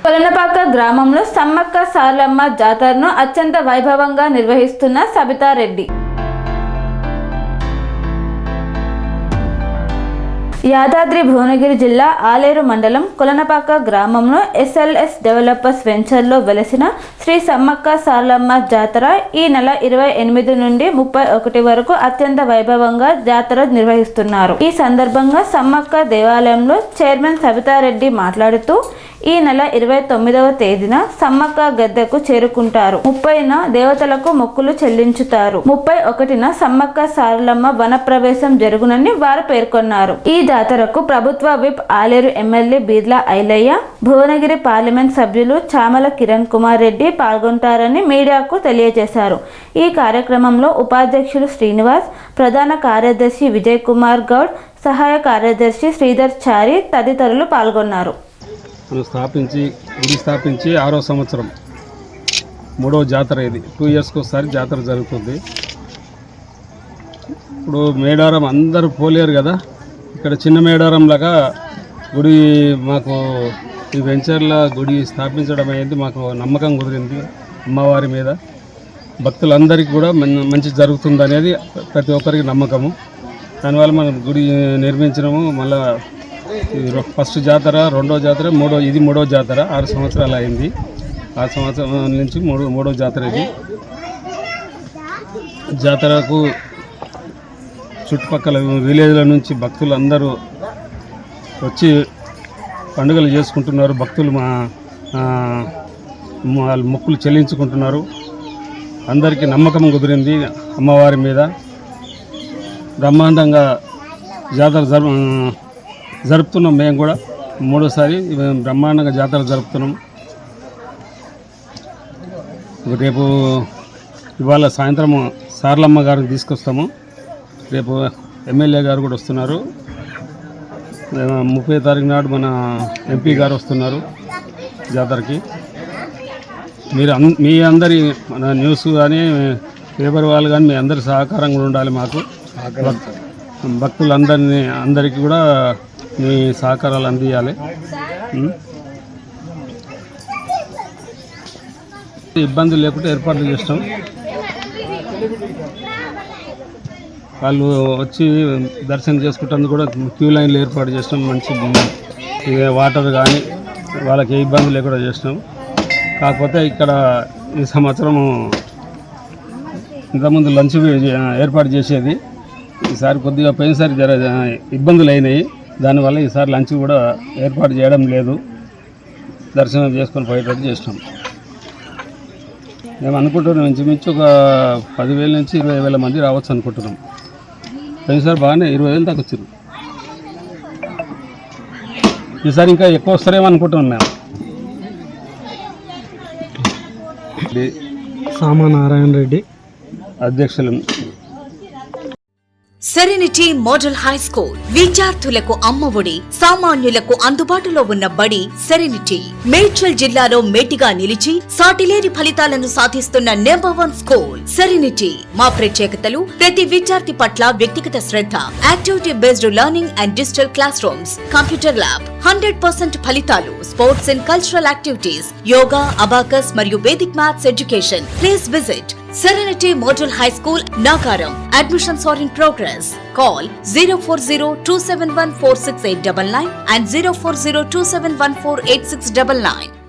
కొలనపాక గ్రామంలో సమ్మక్క సారలమ్మ జాతరను అత్యంత వైభవంగా నిర్వహిస్తున్న సబితారెడ్డి. యాదాద్రి భువనగిరి జిల్లా ఆలేరు మండలం కొలనపాక గ్రామంలో SLS డెవలపర్స్ వెంచర్లో వెలసిన శ్రీ సమ్మక్క సారలమ్మ జాతర ఈ నెల 28 నుండి 31 వరకు అత్యంత వైభవంగా జాతర నిర్వహిస్తున్నారు. ఈ సందర్భంగా సమ్మక్క దేవాలయంలో చైర్మన్ సబితారెడ్డి మాట్లాడుతూ ఈ నెల 29వ తేదీన సమ్మక్క గద్దెకు చేరుకుంటారు. 30న దేవతలకు మొక్కులు చెల్లించుతారు. 31న సమ్మక్క సారలమ్మ వన ప్రవేశం జరుగునని వారు పేర్కొన్నారు. ఈ జాతరకు ప్రభుత్వ whip Aleru MLA Beerla Ilaiah, Bhuvanagiri parliament సభ్యులు చామల కిరణ్ కుమార్ రెడ్డి పాల్గొంటారని మీడియాకు తెలియజేశారు. ఈ కార్యక్రమంలో ఉపాధ్యక్షులు శ్రీనివాస్, ప్రధాన కార్యదర్శి విజయ్ కుమార్ గౌడ్, సహాయ కార్యదర్శి శ్రీధర్ చారి తదితరులు పాల్గొన్నారు. గుడి స్థాపించి 6వ సంవత్సరం 3వ జాతర. ఇది 2 ఇయర్స్కి ఒకసారి జాతర జరుగుతుంది. ఇప్పుడు మేడారం అందరూ పోలేరు కదా, ఇక్కడ చిన్న మేడారం లాగా గుడి మాకు ఈ వెంచర్ల గుడి స్థాపించడం అయింది. మాకు నమ్మకం కుదిరింది అమ్మవారి మీద. భక్తులందరికీ కూడా మంచి జరుగుతుంది అనేది ప్రతి ఒక్కరికి నమ్మకము. దానివల్ల మనం గుడి నిర్మించడము. మళ్ళీ ఫస్ట్ జాతర, 2వ జాతర, ఇది 3వ జాతర. 6 సంవత్సరాలు అయింది. 6 సంవత్సరం నుంచి 3వ జాతర. ఇది జాతరకు చుట్టుపక్కల విలేజ్ల నుంచి భక్తులు అందరూ వచ్చి పండుగలు చేసుకుంటున్నారు. భక్తులు వాళ్ళ మొక్కులు చెల్లించుకుంటున్నారు. అందరికీ నమ్మకం కుదిరింది అమ్మవారి మీద. బ్రహ్మాండంగా జాతర జరుపుతున్నాం. మేము కూడా 3వసారి బ్రహ్మాండంగా జాతర జరుపుతున్నాం. రేపు ఇవాళ సాయంత్రం సారలమ్మ గారిని తీసుకొస్తాము. రేపు ఎమ్మెల్యే గారు కూడా వస్తున్నారు. 30వ తారీఖు నాడు మన ఎంపీ గారు వస్తున్నారు జాతరకి. మీ అందరి మన న్యూస్ కానీ పేపర్ వాళ్ళు కానీ మీ అందరి సహకారంగా ఉండాలి. మాకు అందరికీ కూడా మీ సహకారాలు అందియాలి. ఇబ్బందులు లేకుండా ఏర్పాట్లు చేస్తాం. వాళ్ళు వచ్చి దర్శనం చేసుకుంటేందుకు కూడా క్యూ లైన్లు ఏర్పాటు చేసినాం. మంచి వాటర్ కానీ వాళ్ళకి ఏ ఇబ్బంది లేకుండా చేసినాం. కాకపోతే ఇక్కడ ఈ సంవత్సరం ఇంతకుముందు లంచ్ ఏర్పాటు చేసేది. ఈసారి కొద్దిగా పోయినసారి ఇబ్బందులు అయినాయి. దానివల్ల ఈసారి లంచ్ కూడా ఏర్పాటు చేయడం లేదు. దర్శనం చేసుకొని పోయేటట్టు చేసినాం. మేము అనుకుంటున్నాం ఇంచుమించు ఒక 10,000 నుంచి 20,000 మంది రావచ్చు అనుకుంటున్నాం. పోయినసారి బాగానే 20,000 దాకా వచ్చారు. ఈసారి ఇంకా ఎక్కువ వస్తారేమో అనుకుంటున్నాం మేము. సామానారాయణ రెడ్డి అధ్యక్షులు. సెరెనిటీ మోడల్ హై స్కూల్ విద్యార్థులకు అమ్మఒడి, సామాన్యులకు అందుబాటులో ఉన్న బడి సెరెనిటీ. మేడ్చల్ జిల్లాలో మేటిగా నిలిచి సాటిలేని ఫలితాలను సాధిస్తున్న #1 స్కూల్ సెరెనిటీ. మా ప్రత్యేకతలు ప్రతి విద్యార్థి పట్ల వ్యక్తిగత శ్రద్ధ, activity based learning and digital classrooms, computer lab, 100% ఫలితాలు, sports and cultural activities, yoga, abacus మరియు Vedic maths education. Please visit Serenity Model High School, Nagaram. Admissions are in progress. Call 040-271-46899 and 040-271-48699.